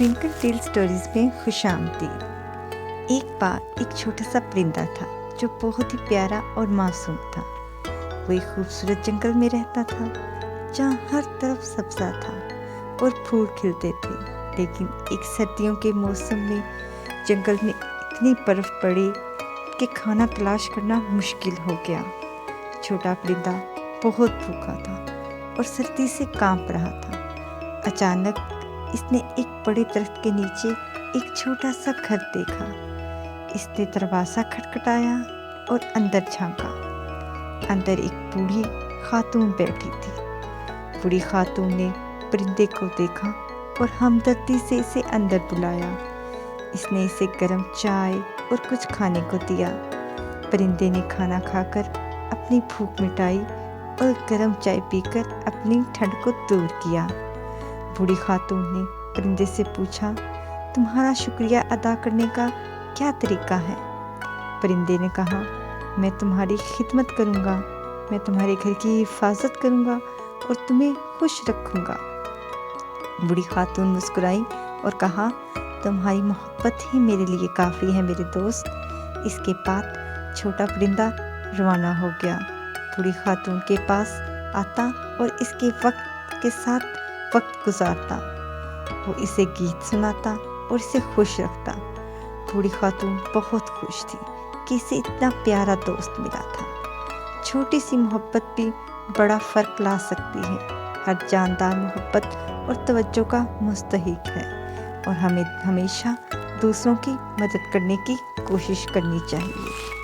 Twinkle tell stories में खुशामदीद। एक बार एक छोटा सा परिंदा था जो बहुत ही प्यारा और मासूम था। वो एक खूबसूरत जंगल में रहता था जहाँ हर तरफ सब्जा था और फूल खिलते थे। लेकिन एक सर्दियों के मौसम में जंगल में इतनी बर्फ पड़ी कि खाना तलाश करना मुश्किल हो गया। छोटा परिंदा बहुत भूखा था और सर्दी से कांप रहा था। अचानक इसने एक बड़े दरख्त के नीचे एक छोटा सा घर देखा। इसने दरवाज़ा खटखटाया और अंदर झांका। अंदर एक बूढ़ी खातून बैठी थी। बूढ़ी खातून ने परिंदे को देखा और हमदर्दी से इसे अंदर बुलाया। इसने इसे गर्म चाय और कुछ खाने को दिया। परिंदे ने खाना खाकर अपनी भूख मिटाई और गर्म चाय पीकर अपनी ठंड को दूर किया। बूढ़ी खातून ने परिंदे से पूछा, तुम्हारा शुक्रिया अदा करने का क्या तरीका है? परिंदे ने कहा, मैं तुम्हारी खिदमत करूँगा, मैं तुम्हारे घर की हिफाजत करूँगा और तुम्हें खुश रखूँगा। बूढ़ी खातून मुस्कुराई और कहा, तुम्हारी मोहब्बत ही मेरे लिए काफ़ी है मेरे दोस्त। इसके बाद छोटा परिंदा रवाना हो गया। बूढ़ी खातून के पास आता और इसके वक्त के साथ वक्त गुजारता। वो इसे गीत सुनाता और इसे खुश रखता। बूढ़ी खातून बहुत खुश थी कि इसे इतना प्यारा दोस्त मिला था। छोटी सी मोहब्बत भी बड़ा फ़र्क ला सकती है। हर जानदार मोहब्बत और तवज्जो का मुस्तहिक है और हमें हमेशा दूसरों की मदद करने की कोशिश करनी चाहिए।